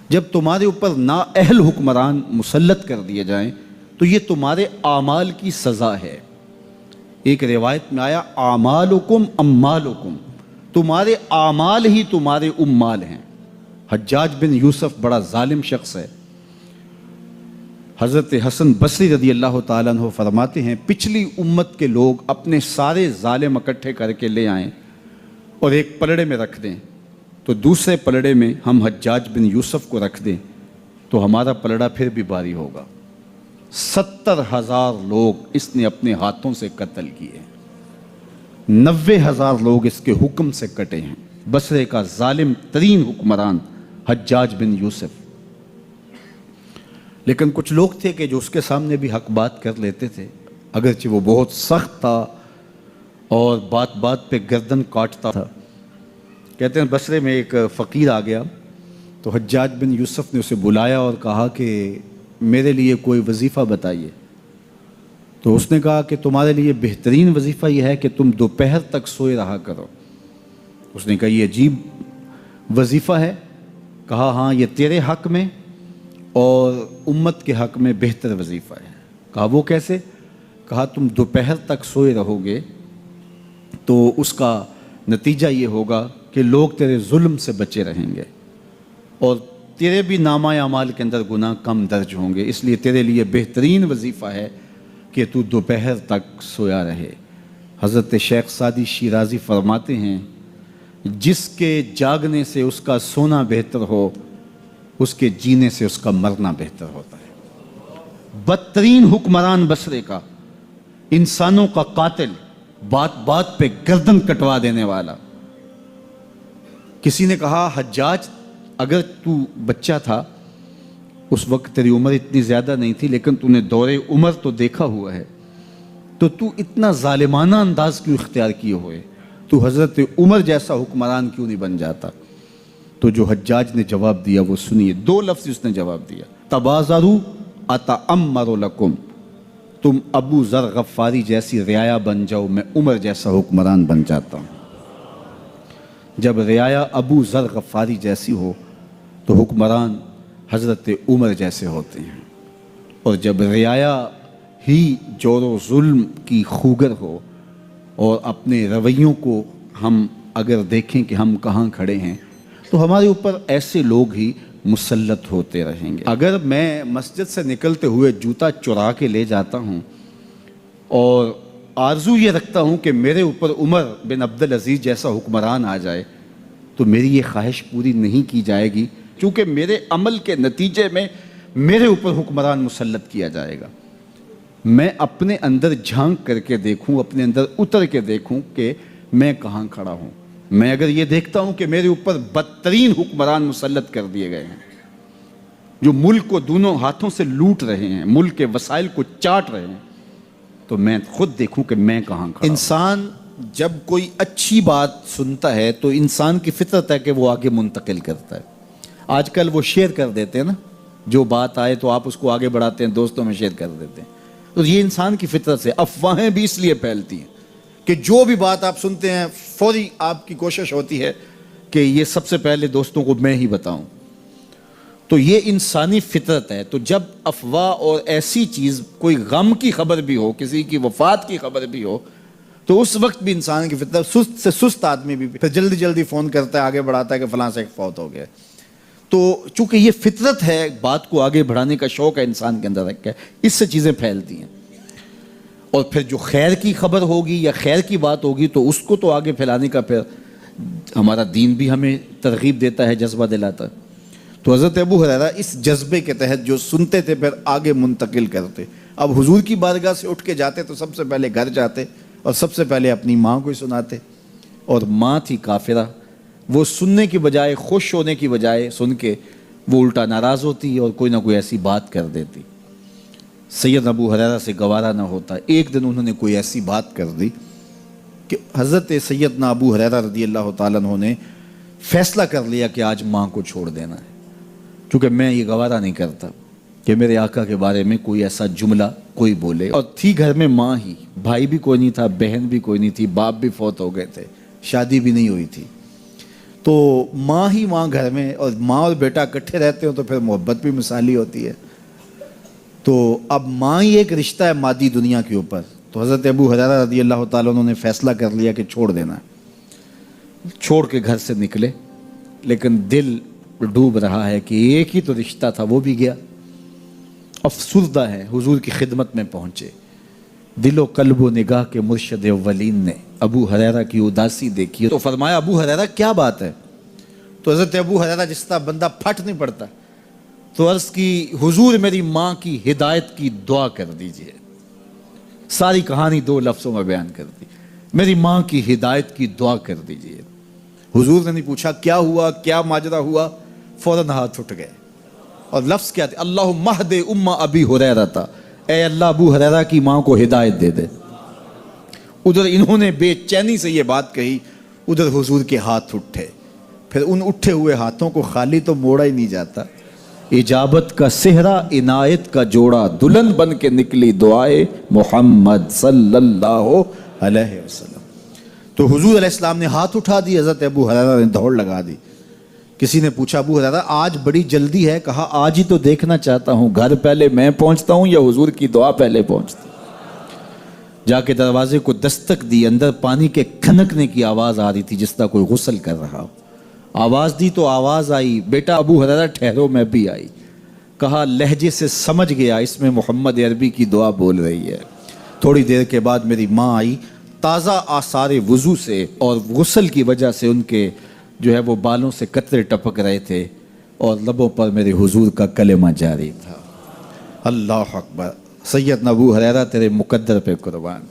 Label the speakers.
Speaker 1: جب تمہارے اوپر نااہل حکمران مسلط کر دیے جائیں تو یہ تمہارے اعمال کی سزا ہے۔ ایک روایت میں آیا اعمالکم اموالکم، تمہارے اعمال ہی تمہارے اموال ہیں۔ حجاج بن یوسف بڑا ظالم شخص ہے۔ حضرت حسن بصری رضی اللہ تعالیٰ عنہ فرماتے ہیں پچھلی امت کے لوگ اپنے سارے ظالم اکٹھے کر کے لے آئیں اور ایک پلڑے میں رکھ دیں، تو دوسرے پلڑے میں ہم حجاج بن یوسف کو رکھ دیں تو ہمارا پلڑا پھر بھی بھاری ہوگا۔ 70,000 لوگ اس نے اپنے ہاتھوں سے قتل کیے، 90,000 لوگ اس کے حکم سے کٹے ہیں۔ بصرے کا ظالم ترین حکمران حجاج بن یوسف۔ لیکن کچھ لوگ تھے کہ جو اس کے سامنے بھی حق بات کر لیتے تھے، اگرچہ وہ بہت سخت تھا اور بات بات پہ گردن کاٹتا تھا۔ کہتے ہیں بصرے میں ایک فقیر آ گیا تو حجاج بن یوسف نے اسے بلایا اور کہا کہ میرے لیے کوئی وظیفہ بتائیے۔ تو اس نے کہا کہ تمہارے لیے بہترین وظیفہ یہ ہے کہ تم دوپہر تک سوئے رہا کرو۔ اس نے کہا یہ عجیب وظیفہ ہے۔ کہا ہاں یہ تیرے حق میں اور امت کے حق میں بہتر وظیفہ ہے۔ کہا وہ کیسے؟ کہا تم دوپہر تک سوئے رہو گے تو اس کا نتیجہ یہ ہوگا کہ لوگ تیرے ظلم سے بچے رہیں گے اور تیرے بھی نامہ اعمال کے اندر گناہ کم درج ہوں گے، اس لیے تیرے لیے بہترین وظیفہ ہے کہ تو دوپہر تک سویا رہے۔ حضرت شیخ سعدی شیرازی فرماتے ہیں جس کے جاگنے سے اس کا سونا بہتر ہو، اس کے جینے سے اس کا مرنا بہتر ہوتا ہے۔ بدترین حکمران بصرے کا، انسانوں کا قاتل، بات بات پہ گردن کٹوا دینے والا۔ کسی نے کہا حجاج اگر تو بچہ تھا، اس وقت تیری عمر اتنی زیادہ نہیں تھی، لیکن تو نے دور عمر تو دیکھا ہوا ہے، تو اتنا ظالمانہ انداز کیوں اختیار کیے ہوئے؟ تو حضرت عمر جیسا حکمران کیوں نہیں بن جاتا؟ تو جو حجاج نے جواب دیا وہ سنیے، 2 لفظ اس نے جواب دیا، تبازروا اتعمر لکم، تم ابو ذر غفاری جیسی رعایا بن جاؤ، میں عمر جیسا حکمران بن جاتا ہوں۔ جب رعایا ابو ذر غفاری جیسی ہو تو حکمران حضرت عمر جیسے ہوتے ہیں، اور جب رعایا ہی جور و ظلم کی خوگر ہو اور اپنے رویوں کو ہم اگر دیکھیں کہ ہم کہاں کھڑے ہیں تو ہمارے اوپر ایسے لوگ ہی مسلط ہوتے رہیں گے۔ اگر میں مسجد سے نکلتے ہوئے جوتا چرا کے لے جاتا ہوں اور آرزو یہ رکھتا ہوں کہ میرے اوپر عمر بن عبدالعزیز جیسا حکمران آ جائے، تو میری یہ خواہش پوری نہیں کی جائے گی، کیونکہ میرے عمل کے نتیجے میں میرے اوپر حکمران مسلط کیا جائے گا۔ میں اپنے اندر جھانک کر کے دیکھوں، اپنے اندر اتر کے دیکھوں کہ میں کہاں کھڑا ہوں۔ میں اگر یہ دیکھتا ہوں کہ میرے اوپر بدترین حکمران مسلط کر دیے گئے ہیں جو ملک کو دونوں ہاتھوں سے لوٹ رہے ہیں، ملک کے وسائل کو چاٹ رہے ہیں، تو میں خود دیکھوں کہ میں کہاں کھڑا ہوں۔ انسان جب کوئی اچھی بات سنتا ہے تو انسان کی فطرت ہے کہ وہ آگے منتقل کرتا ہے۔ آج کل وہ شیئر کر دیتے ہیں نا، جو بات آئے تو آپ اس کو آگے بڑھاتے ہیں، دوستوں میں شیئر کر دیتے ہیں۔ تو یہ انسان کی فطرت سے افواہیں بھی اس لیے پھیلتی ہیں کہ جو بھی بات آپ سنتے ہیں فوری آپ کی کوشش ہوتی ہے کہ یہ سب سے پہلے دوستوں کو میں ہی بتاؤں۔ تو یہ انسانی فطرت ہے۔ تو جب افواہ اور ایسی چیز، کوئی غم کی خبر بھی ہو، کسی کی وفات کی خبر بھی ہو، تو اس وقت بھی انسان کی فطرت، سست سے سست آدمی بھی پھر جلدی جلدی فون کرتا ہے، آگے بڑھاتا ہے کہ فلاں سے ایک فوت ہو گیا۔ تو چونکہ یہ فطرت ہے، بات کو آگے بڑھانے کا شوق ہے انسان کے اندر رکھا ہے، اس سے چیزیں پھیلتی ہیں۔ اور پھر جو خیر کی خبر ہوگی یا خیر کی بات ہوگی تو اس کو تو آگے پھیلانے کا پھر ہمارا دین بھی ہمیں ترغیب دیتا ہے، جذبہ دلاتا ہے۔ تو حضرت ابو ہریرہ اس جذبے کے تحت جو سنتے تھے پھر آگے منتقل کرتے۔ اب حضور کی بارگاہ سے اٹھ کے جاتے تو سب سے پہلے گھر جاتے اور سب سے پہلے اپنی ماں کو ہی سناتے، اور ماں تھی کافرہ، وہ سننے کی بجائے، خوش ہونے کی بجائے سن کے وہ الٹا ناراض ہوتی اور کوئی نہ کوئی ایسی بات کر دیتی۔ سید ابو ہریرہ سے گوارا نہ ہوتا، ایک دن انہوں نے کوئی ایسی بات کر دی کہ حضرت سیدنا ابو ہریرہ رضی اللہ تعالیٰ عنہ نے فیصلہ کر لیا کہ آج ماں کو چھوڑ دینا ہے، کیونکہ میں یہ گوارا نہیں کرتا کہ میرے آقا کے بارے میں کوئی ایسا جملہ کوئی بولے۔ اور تھی گھر میں ماں ہی، بھائی بھی کوئی نہیں تھا، بہن بھی کوئی نہیں تھی، باپ بھی فوت ہو گئے تھے، شادی بھی نہیں ہوئی تھی۔
Speaker 2: تو ماں ہی ماں گھر میں، اور ماں اور بیٹا اکٹھے رہتے ہوں تو پھر محبت بھی مثالی ہوتی ہے. تو اب ماں ہی ایک رشتہ ہے مادی دنیا کے اوپر. تو حضرت ابو ہریرہ رضی اللہ تعالیٰ عنہ نے فیصلہ کر لیا کہ چھوڑ دینا ہے.
Speaker 1: چھوڑ کے گھر سے نکلے، لیکن دل ڈوب رہا ہے کہ ایک ہی تو رشتہ تھا، وہ بھی گیا. افسردہ ہے، حضور کی خدمت میں پہنچے. دل و قلب و نگاہ کے مرشد اولین نے ابو ہریرہ کی اداسی دیکھی تو فرمایا ابو ہریرہ کیا بات ہے؟
Speaker 2: تو حضرت ابو ہریرہ جس طرح بندہ پھٹ نہیں پڑتا،
Speaker 1: تو عرض کی حضور میری ماں کی ہدایت کی دعا کر دیجئے. ساری کہانی 2 لفظوں میں بیان کر دی، میری ماں کی ہدایت کی دعا کر دیجئے.
Speaker 2: حضور نے نہیں پوچھا کیا ہوا، کیا ماجرا ہوا، فوراً ہاتھ اٹھ گئے. اور لفظ کیا تھے؟ اللہم اہد ام ابی ہریرہ تھا، اے اللہ ابو ہریرہ کی ماں کو ہدایت دے دے. ادھر انہوں نے بے چینی سے یہ بات کہی، ادھر حضور کے ہاتھ اٹھے. پھر ان اٹھے ہوئے ہاتھوں کو خالی تو موڑا ہی نہیں جاتا.
Speaker 1: اجابت کا صحرا عنایت کا جوڑا، دلہن بن کے نکلی دعائے محمد صلی اللہ
Speaker 2: علیہ وسلم. تو حضور علیہ السلام نے ہاتھ اٹھا دی، حضرت ابو ہریرہ نے دوڑ لگا دی. کسی نے پوچھا ابو ہریرہ آج بڑی جلدی ہے؟ کہا آج ہی تو دیکھنا چاہتا ہوں، گھر پہلے میں پہنچتا ہوں یا حضور کی دعا پہلے پہنچتی. جا کے دروازے کو دستک دی، اندر پانی کے کھنکنے کی آواز آ رہی تھی جس طرح کوئی غسل کر رہا ہو. آواز دی تو آواز آئی، بیٹا ابو ہریرہ ٹھہرو. میں بھی آئی. کہا لہجے سے سمجھ گیا اس میں محمد عربی کی دعا بول رہی ہے. تھوڑی دیر کے بعد میری ماں آئی
Speaker 1: تازہ آثار وضو سے، اور غسل کی وجہ سے ان کے جو ہے وہ بالوں سے قطرے ٹپک رہے تھے، اور لبوں پر میرے حضور کا کلمہ جاری تھا.
Speaker 2: اللہ اکبر.
Speaker 1: سیدنا ابو ہریرہ تیرے مقدر پہ قربان.